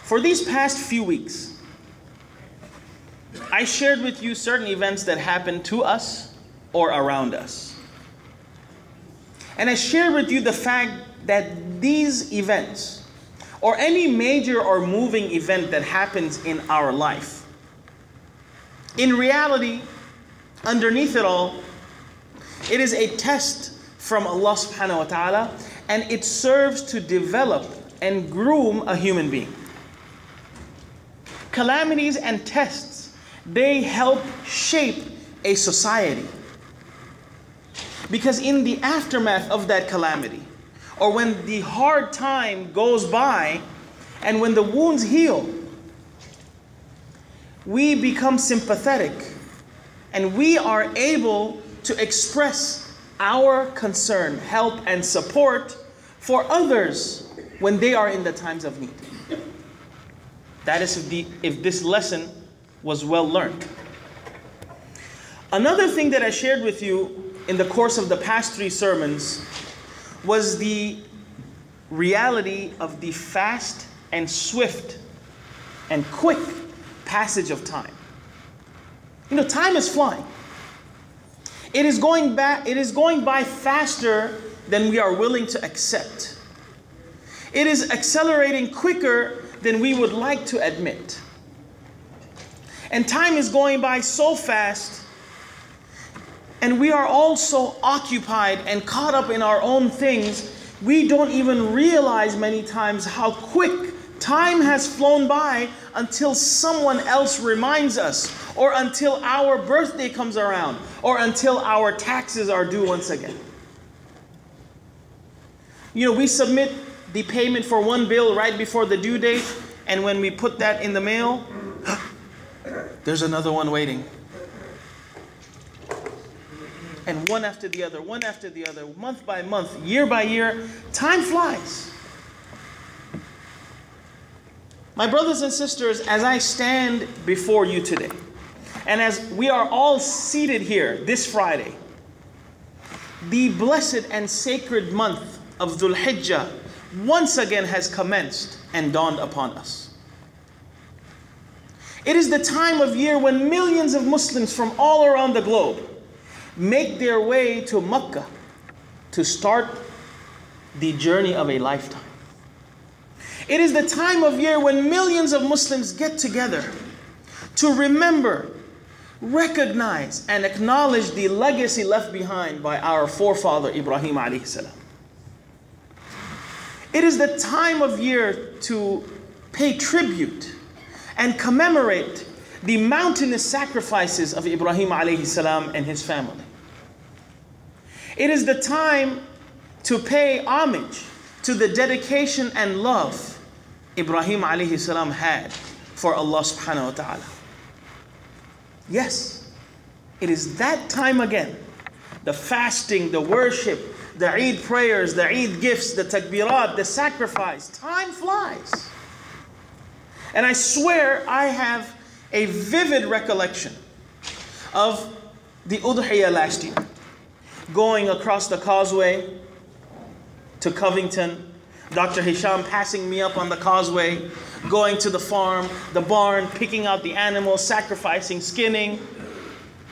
For these past few weeks, I shared with you certain events that happened to us or around us. And I shared with you the fact that these events, or any major or moving event that happens in our life, in reality, underneath it all, it is a test from Allah subhanahu wa ta'ala, and it serves to develop and groom a human being. Calamities and tests, they help shape a society. Because in the aftermath of that calamity, or when the hard time goes by, and when the wounds heal, we become sympathetic, and we are able to express our concern, help, and support for others when they are in the times of need. That is if this lesson was well learned. Another thing that I shared with you in the course of the past 3 sermons was the reality of the fast and swift and quick passage of time. You know, time is flying. It is going by faster than we are willing to accept. It is accelerating quicker than we would like to admit. And time is going by so fast, and we are all so occupied and caught up in our own things, we don't even realize many times how quick time has flown by until someone else reminds us, or until our birthday comes around, or until our taxes are due once again. You know, we submit the payment for one bill right before the due date, and when we put that in the mail, there's another one waiting. And one after the other, month by month, year by year, time flies. My brothers and sisters, as I stand before you today, and as we are all seated here this Friday, the blessed and sacred month of Dhul Hijjah once again has commenced and dawned upon us. It is the time of year when millions of Muslims from all around the globe make their way to Mecca to start the journey of a lifetime. It is the time of year when millions of Muslims get together to remember, recognize, and acknowledge the legacy left behind by our forefather Ibrahim alayhi salam. It is the time of year to pay tribute and commemorate the mountainous sacrifices of Ibrahim alayhi salam and his family. It is the time to pay homage to the dedication and love Ibrahim alayhi salam had for Allah subhanahu wa ta'ala. Yes, it is that time again. The fasting, the worship, the Eid prayers, the Eid gifts, the takbirat, the sacrifice. Time flies. And I swear I have a vivid recollection of the Udhiyah last year. Going across the causeway to Covington, Dr. Hisham passing me up on the causeway, going to the farm, the barn, picking out the animals, sacrificing, skinning,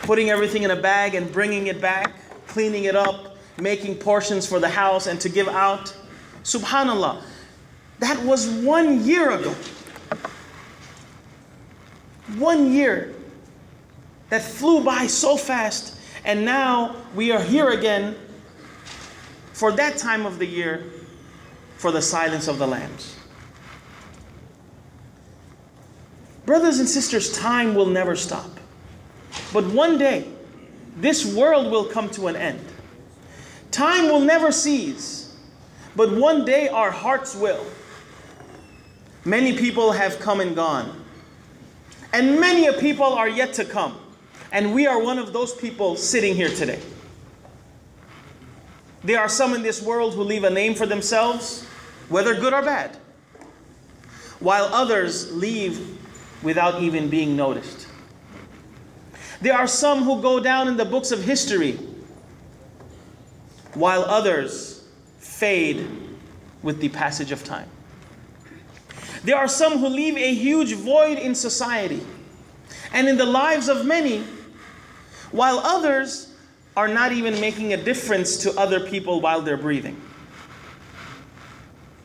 putting everything in a bag and bringing it back, cleaning it up, making portions for the house and to give out. Subhanallah, that was 1 year ago. 1 year that flew by so fast, and now we are here again for that time of the year, for the silence of the lambs. Brothers and sisters, time will never stop. But one day, this world will come to an end. Time will never cease, but one day our hearts will. Many people have come and gone, and many people are yet to come. And we are one of those people sitting here today. There are some in this world who leave a name for themselves, whether good or bad, while others leave without even being noticed. There are some who go down in the books of history, while others fade with the passage of time. There are some who leave a huge void in society and in the lives of many, while others are not even making a difference to other people while they're breathing.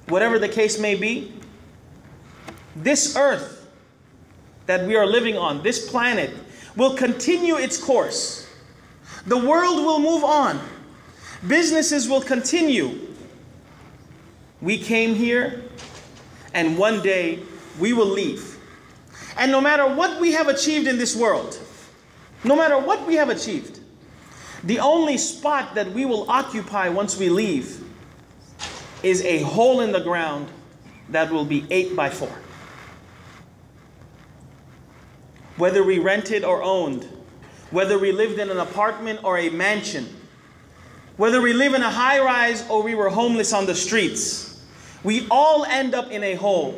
Whatever the case may be, this earth that we are living on, this planet, will continue its course. The world will move on. Businesses will continue. We came here, and one day we will leave. And no matter what we have achieved in this world, no matter what we have achieved, the only spot that we will occupy once we leave is a hole in the ground that will be 8 by 4. Whether we rented or owned, whether we lived in an apartment or a mansion, whether we live in a high-rise or we were homeless on the streets, we all end up in a hole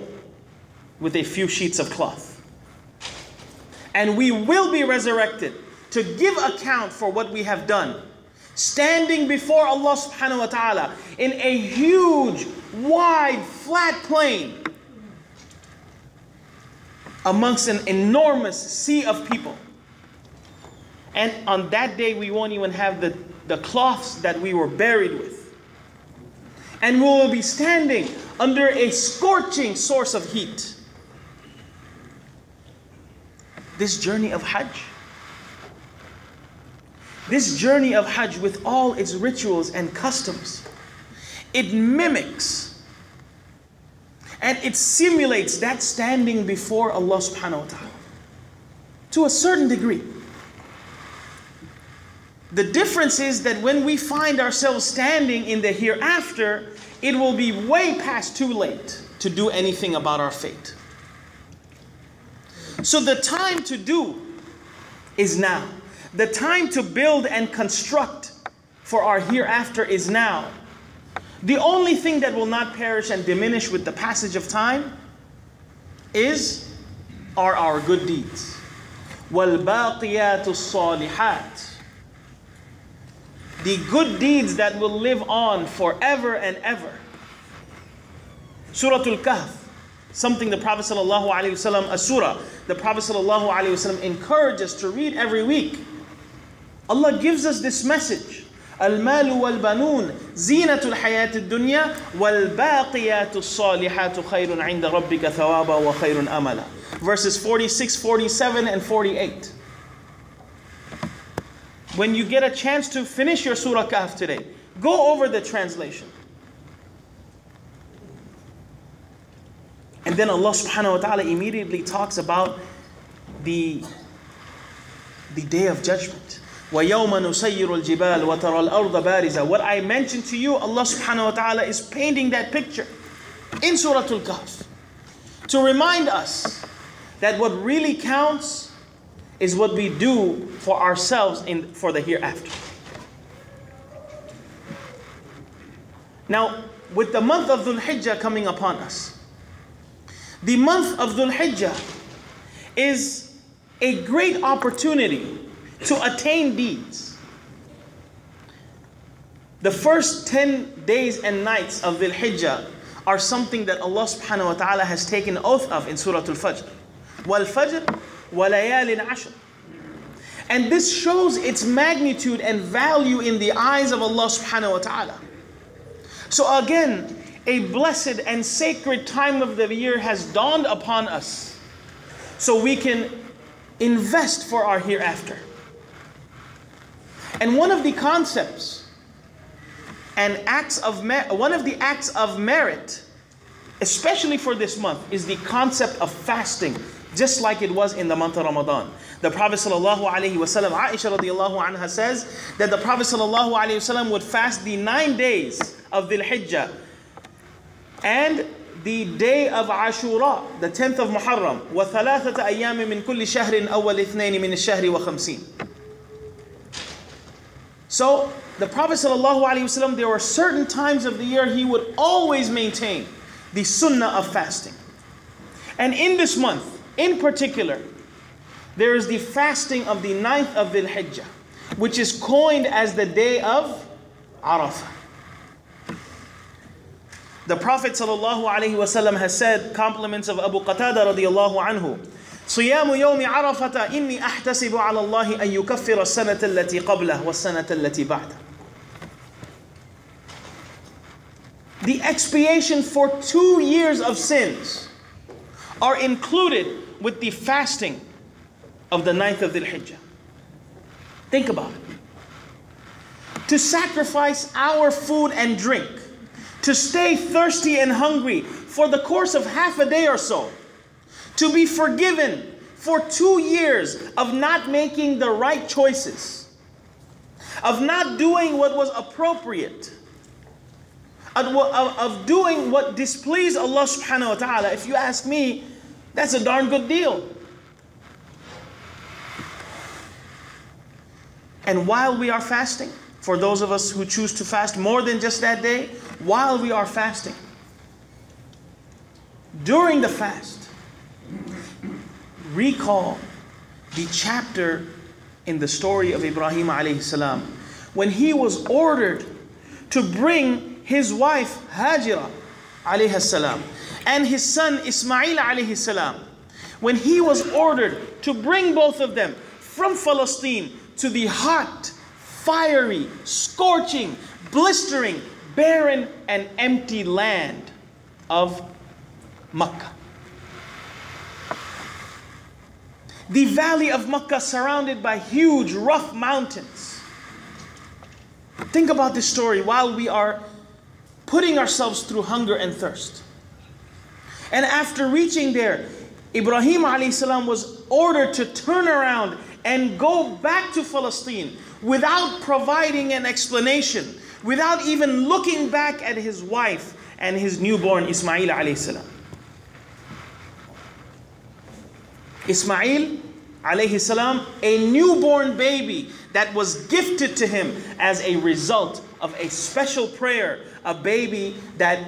with a few sheets of cloth. And we will be resurrected to give account for what we have done, standing before Allah subhanahu wa ta'ala in a huge, wide, flat plain amongst an enormous sea of people. And on that day, we won't even have the cloths that we were buried with. And we will be standing under a scorching source of heat. This journey of Hajj, this journey of Hajj with all its rituals and customs, it mimics and it simulates that standing before Allah subhanahu wa ta'ala to a certain degree. The difference is that when we find ourselves standing in the hereafter, it will be way past too late to do anything about our fate. So the time to do is now. The time to build and construct for our hereafter is now. The only thing that will not perish and diminish with the passage of time are our good deeds. وَالْبَاقِيَاتُ الصَّالِحَاتِ. The good deeds that will live on forever and ever. Surah Al-Kahf, something the Prophet ﷺ, a surah, the Prophet ﷺ encourages us to read every week. Allah gives us this message. المال والبنون زينة الحياة الدنيا والباقيات الصالحات خير عند ربك ثوابا وخير أملا. Verses 46, 47, and 48. When you get a chance to finish your Surah Kahf today, go over the translation. And then Allah subhanahu wa ta'ala immediately talks about the day of judgment. وَيَوْمَ نُسَيِّرُ الْجِبَالِ وَتَرَى الْأَرْضَ بَارِزَةً. What I mentioned to you, Allah subhanahu wa ta'ala is painting that picture in Surah Al-Kahf to remind us that what really counts is what we do for ourselves for the hereafter. Now, with the month of Dhul Hijjah coming upon us, the month of Dhul Hijjah is a great opportunity to attain deeds. The first 10 days and nights of Dhul Hijjah are something that Allah subhanahu wa ta'ala has taken oath of in Surah Al-Fajr. وَالْفَجْرِ وَلَيَالٍ عَشْرٍ. And this shows its magnitude and value in the eyes of Allah subhanahu wa ta'ala. So again, a blessed and sacred time of the year has dawned upon us, so we can invest for our hereafter. And one of the concepts and one of the acts of merit, especially for this month, is the concept of fasting, just like it was in the month of Ramadan. The Prophet sallallahu alaihi wasallam, Aisha radiallahu anha, says that the Prophet sallallahu alaihi wasallam would fast the 9 days of Dhul Hijjah and the day of Ashura, the 10th of Muharram, وَثَلَاثَةَ أَيَّامٍ مِّن كُلِّ شَهْرٍ أَوَّلِ اثْنَيْنِ مِنَ الشَّهْرِ وَخَمْسِينَ. So the Prophet ﷺ, there were certain times of the year he would always maintain the sunnah of fasting. And in this month, in particular, there is the fasting of the 9th of Dhul Hijjah, which is coined as the day of Arafah. The Prophet ﷺ has said, compliments of Abu Qatada radiyallahu anhu, صيام يوم عرفة إني أحتسب على الله أن يكفر السنة التي قبله والسنة التي بعده. The expiation for 2 years of sins are included with the fasting of the 9th of Dhul Hijjah. Think about it. To sacrifice our food and drink, to stay thirsty and hungry for the course of half a day or so, to be forgiven for 2 years of not making the right choices, of not doing what was appropriate, of doing what displeased Allah subhanahu wa ta'ala. If you ask me, that's a darn good deal. And while we are fasting, for those of us who choose to fast more than just that day, while we are fasting, during the fast, recall the chapter in the story of Ibrahim alayhi salam, when he was ordered to bring his wife Hajira alayhi salam and his son Ismail alayhi salam, when he was ordered to bring both of them from Palestine to the hot, fiery, scorching, blistering, barren and empty land of Makkah. The valley of Makkah surrounded by huge, rough mountains. Think about this story while we are putting ourselves through hunger and thirst. And after reaching there, Ibrahim alayhi salam was ordered to turn around and go back to Palestine without providing an explanation, without even looking back at his wife and his newborn Ismail alayhi salam. Ismail alayhi salam, a newborn baby that was gifted to him as a result of a special prayer, a baby that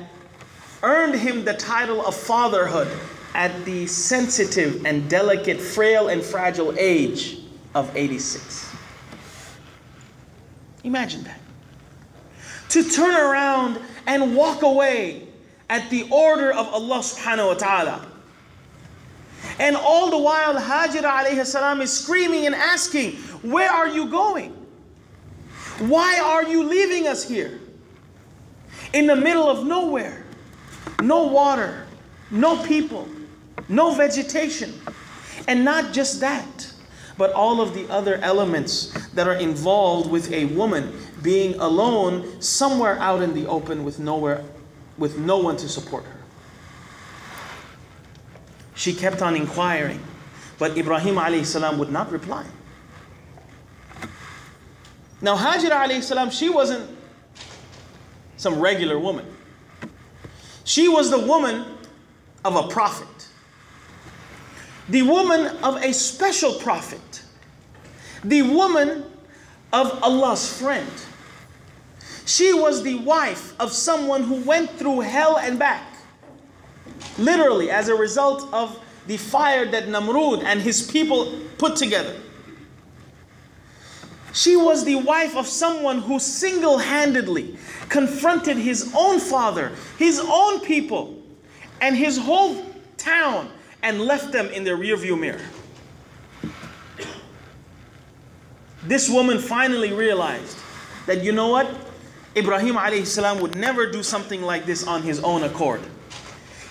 earned him the title of fatherhood at the sensitive and delicate, frail and fragile age of 86. Imagine that. To turn around and walk away at the order of Allah subhanahu wa ta'ala. And all the while Hajira alayhi salam is screaming and asking, where are you going? Why are you leaving us here? In the middle of nowhere. No water, no people, no vegetation. And not just that, but all of the other elements that are involved with a woman being alone somewhere out in the open with no one to support her. She kept on inquiring, but Ibrahim alayhi salam would not reply. Now Hajira alayhi salam, she wasn't some regular woman. She was the woman of a prophet. The woman of a special prophet. The woman of Allah's friend. She was the wife of someone who went through hell and back. Literally, as a result of the fire that Namrud and his people put together. She was the wife of someone who single-handedly confronted his own father, his own people, and his whole town, and left them in the rearview mirror. This woman finally realized that, you know what? Ibrahim alayhi salam would never do something like this on his own accord.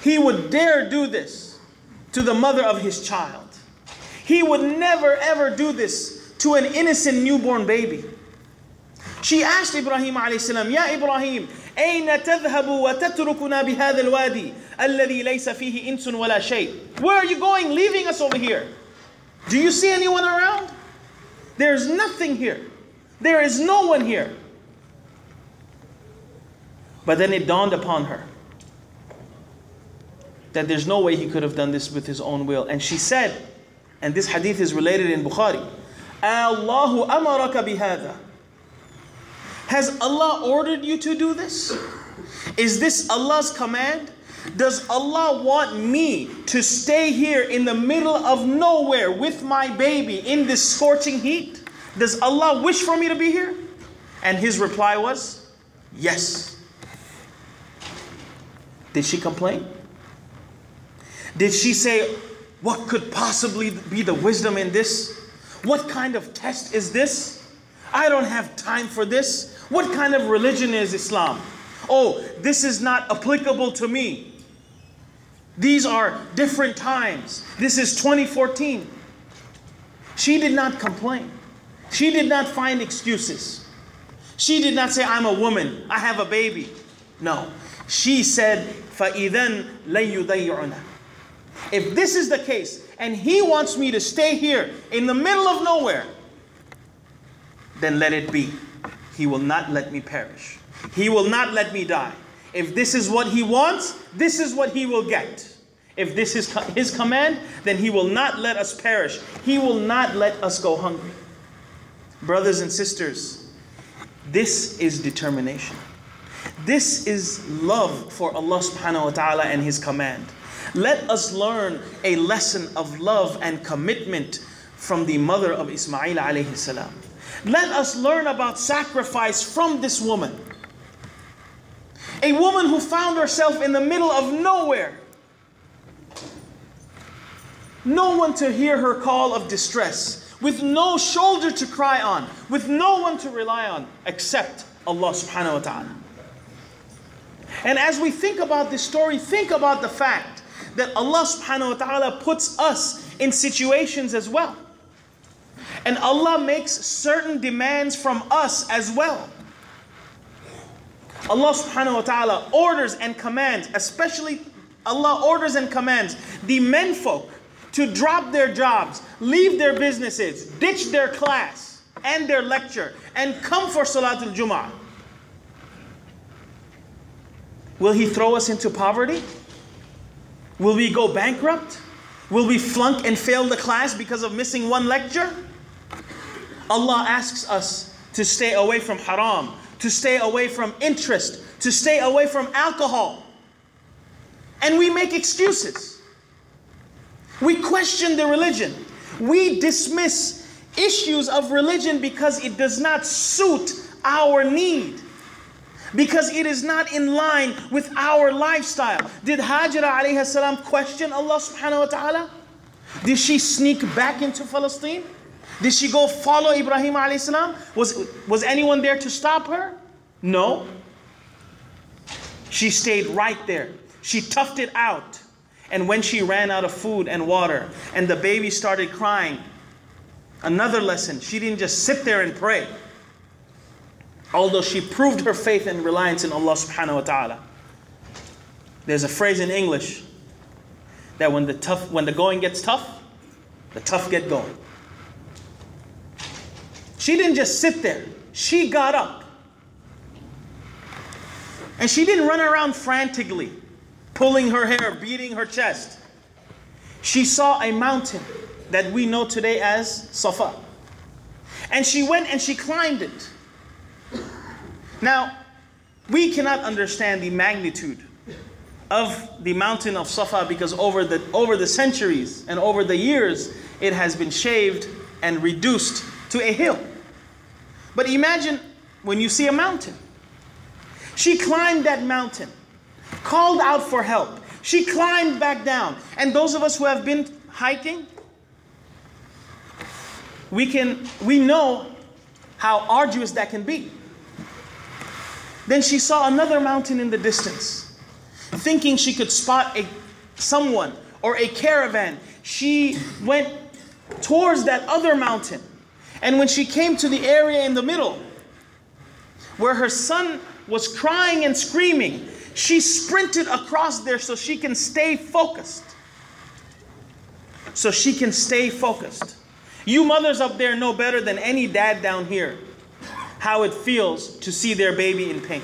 He would dare do this to the mother of his child. He would never ever do this to an innocent newborn baby. She asked Ibrahim alayhi salam, Ya Ibrahim, أين تذهب وتتركنا بهذا الوادي الذي ليس فيه إنس ولا شيء? Where are you going, leaving us over here? Do you see anyone around? There's nothing here. There is no one here. But then it dawned upon her that there's no way he could have done this with his own will. And she said, and this hadith is related in Bukhari, Allahu amaraka bihada. Has Allah ordered you to do this? Is this Allah's command? Does Allah want me to stay here in the middle of nowhere with my baby in this scorching heat? Does Allah wish for me to be here? And his reply was, yes. Did she complain? Did she say, what could possibly be the wisdom in this? What kind of test is this? I don't have time for this. What kind of religion is Islam? Oh, this is not applicable to me. These are different times. This is 2014. She did not complain. She did not find excuses. She did not say, I'm a woman, I have a baby. No. She said, فَإِذَنْ لَن يُضَيِّعُنَا. If this is the case, and he wants me to stay here in the middle of nowhere, then let it be. He will not let me perish. He will not let me die. If this is what he wants, this is what he will get. If this is his command, then he will not let us perish. He will not let us go hungry. Brothers and sisters, this is determination. This is love for Allah subhanahu wa ta'ala and His command. Let us learn a lesson of love and commitment from the mother of Ismail alayhi salam. Let us learn about sacrifice from this woman. A woman who found herself in the middle of nowhere. No one to hear her call of distress, with no shoulder to cry on, with no one to rely on except Allah subhanahu wa ta'ala. And as we think about this story, think about the fact that Allah subhanahu wa ta'ala puts us in situations as well. And Allah makes certain demands from us as well. Allah subhanahu wa ta'ala orders and commands, especially Allah orders and commands the menfolk to drop their jobs, leave their businesses, ditch their class and their lecture, and come for Salatul Jum'ah. Will He throw us into poverty? Will we go bankrupt? Will we flunk and fail the class because of missing one lecture? Allah asks us to stay away from haram, to stay away from interest, to stay away from alcohol. And we make excuses. We question the religion. We dismiss issues of religion because it does not suit our need. Because it is not in line with our lifestyle. Did Hajira alayhi salam question Allah subhanahu wa ta'ala? Did she sneak back into Palestine? Did she go follow Ibrahim alayhi salam? Was anyone there to stop her? No. She stayed right there. She toughed it out. And when she ran out of food and water and the baby started crying, another lesson, she didn't just sit there and pray. Although she proved her faith and reliance in Allah subhanahu wa ta'ala. There's a phrase in English that when the going gets tough, the tough get going. She didn't just sit there. She got up. And she didn't run around frantically, pulling her hair, beating her chest. She saw a mountain that we know today as Safa. And she went and she climbed it. Now, we cannot understand the magnitude of the mountain of Safa because over the centuries and over the years, it has been shaved and reduced to a hill. But imagine when you see a mountain. She climbed that mountain, called out for help. She climbed back down. And those of us who have been hiking, we know how arduous that can be. Then she saw another mountain in the distance. Thinking she could spot someone or a caravan, she went towards that other mountain. And when she came to the area in the middle, where her son was crying and screaming, she sprinted across there so she can stay focused. So she can stay focused. You mothers up there know better than any dad down here how it feels to see their baby in pain.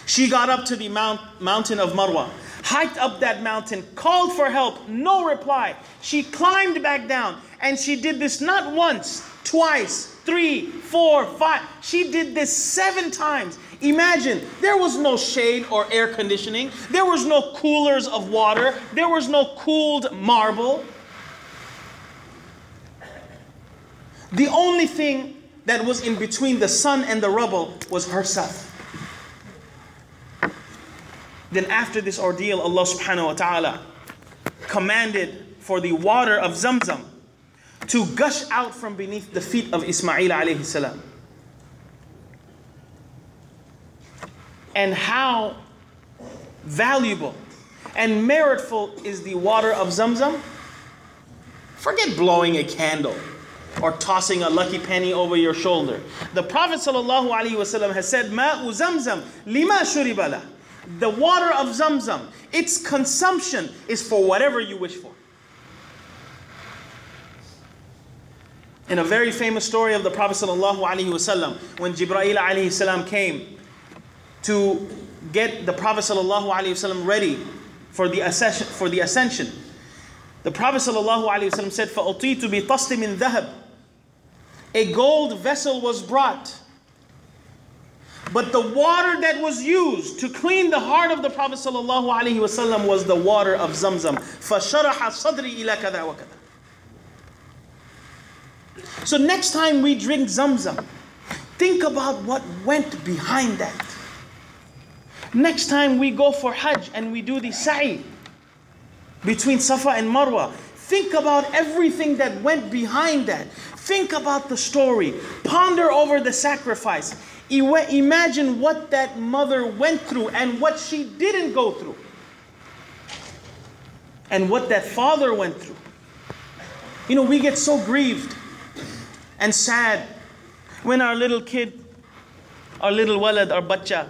She got up to the mountain of Marwa, hiked up that mountain, called for help, no reply. She climbed back down, and she did this not once, twice, 3, 4, 5. She did this 7 times. Imagine, there was no shade or air conditioning. There was no coolers of water. There was no cooled marble. The only thing that was in between the sun and the rubble was herself. Then after this ordeal, Allah subhanahu wa ta'ala commanded for the water of Zamzam to gush out from beneath the feet of Ismail alayhi salam. And how valuable and meritful is the water of Zamzam? Forget blowing a candle or tossing a lucky penny over your shoulder. The Prophet ﷺ has said, Ma'u Zamzam lima shuribala. The water of Zamzam, its consumption is for whatever you wish for. In a very famous story of the Prophet ﷺ, when Jibreel alayhi salam came to get the Prophet ﷺ ready for the ascension, the Prophet ﷺ said, فَأُطِيتُ بِطَسْتِ مِنْ ذَهَبٍ. A gold vessel was brought. But the water that was used to clean the heart of the Prophet ﷺ was the water of Zamzam. فَشَرَحَ صَدْرِي إِلَى كَذَا وَكَذَا. So next time we drink Zamzam, think about what went behind that. Next time we go for Hajj and we do the sa'i between Safa and Marwa, think about everything that went behind that. Think about the story. Ponder over the sacrifice. Imagine what that mother went through and what she didn't go through. And what that father went through. You know, we get so grieved and sad when our little kid, our little walad, our bacha,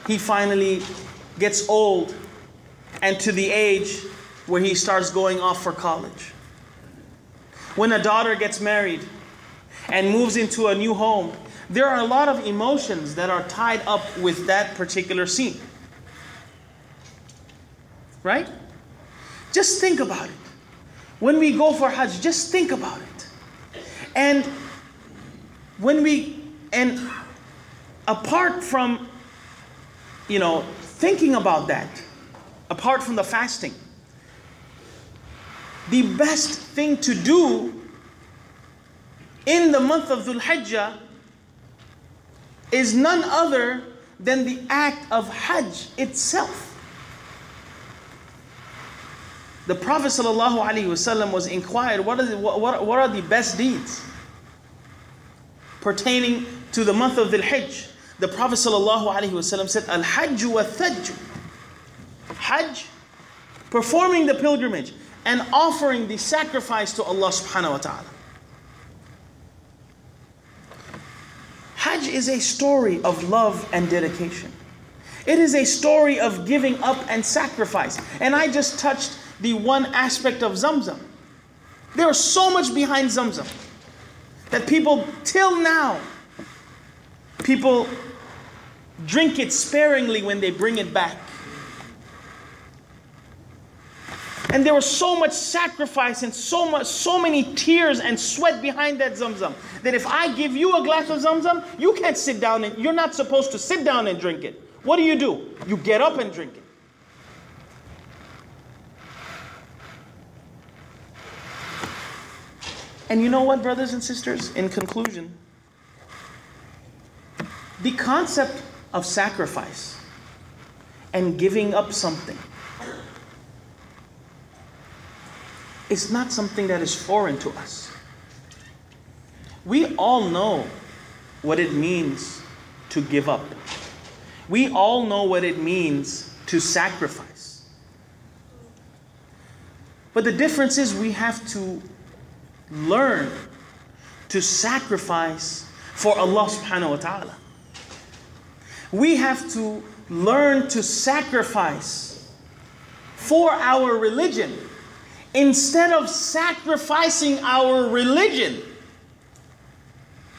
he finally gets old and to the age where he starts going off for college. When a daughter gets married and moves into a new home, there are a lot of emotions that are tied up with that particular scene. Right? Just think about it. When we go for Hajj, just think about it. And apart from, thinking about that, apart from the fasting, the best thing to do in the month of Dhul Hijjah is none other than the act of Hajj itself. The Prophet ﷺ was inquired, what are the best deeds pertaining to the month of Dhul Hijjah? The Prophet ﷺ said, Al-Hajj wa Thajj. Hajj, performing the pilgrimage and offering the sacrifice to Allah subhanahu wa ta'ala. Hajj is a story of love and dedication. It is a story of giving up and sacrifice. And I just touched the one aspect of Zamzam. There is so much behind Zamzam that people, till now, people drink it sparingly when they bring it back. And there was so much sacrifice and so many tears and sweat behind that Zamzam that if I give you a glass of Zamzam, you can't sit down and you're not supposed to sit down and drink it. What do? You get up and drink it. And you know what, brothers and sisters, in conclusion, the concept of sacrifice and giving up something is not something that is foreign to us. We all know what it means to give up. We all know what it means to sacrifice. But the difference is we have to learn to sacrifice for Allah subhanahu wa ta'ala. We have to learn to sacrifice for our religion instead of sacrificing our religion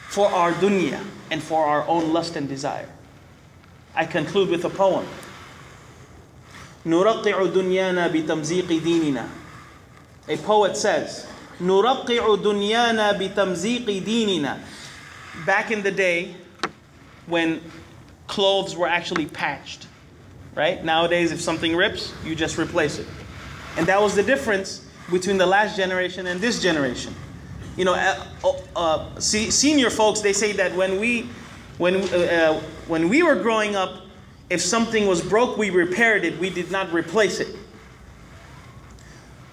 for our dunya and for our own lust and desire. I conclude with a poem. نُرَقِّعُ دُنْيَانَا بِتَمْزِيقِ دِينِنَا. A poet says, نُرَقِّعُ دُنْيَانَا بِتَمْزِيقِ دِينِنَا. Back in the day when clothes were actually patched, right? Nowadays, if something rips, you just replace it. And that was the difference between the last generation and this generation. You know, senior folks, they say that when we were growing up, If something was broke, we repaired it. We did not replace it.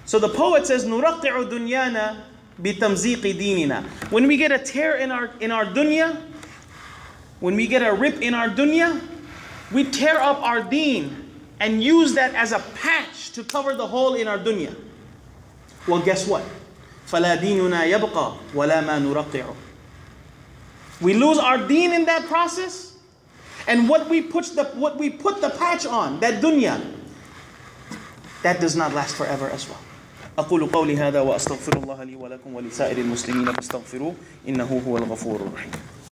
So the poet says, نُرَقِّعُ دُنْيَانَا بِتَمْزِيقِ دِينِنَا. When we get a tear in our dunya, when we get a rip in our dunya, we tear up our deen and use that as a patch to cover the hole in our dunya. Well, guess what? فَلَا دِينُنَا يَبْقَى وَلَا مَا نُرَقِّعُ. We lose our deen in that process, and what we put the patch on, that dunya, that does not last forever as well. أقول قولي هذا وأستغفر الله لي ولكم ولسائر المسلمين فاستغفروه إنه هو الغفور الرحيم.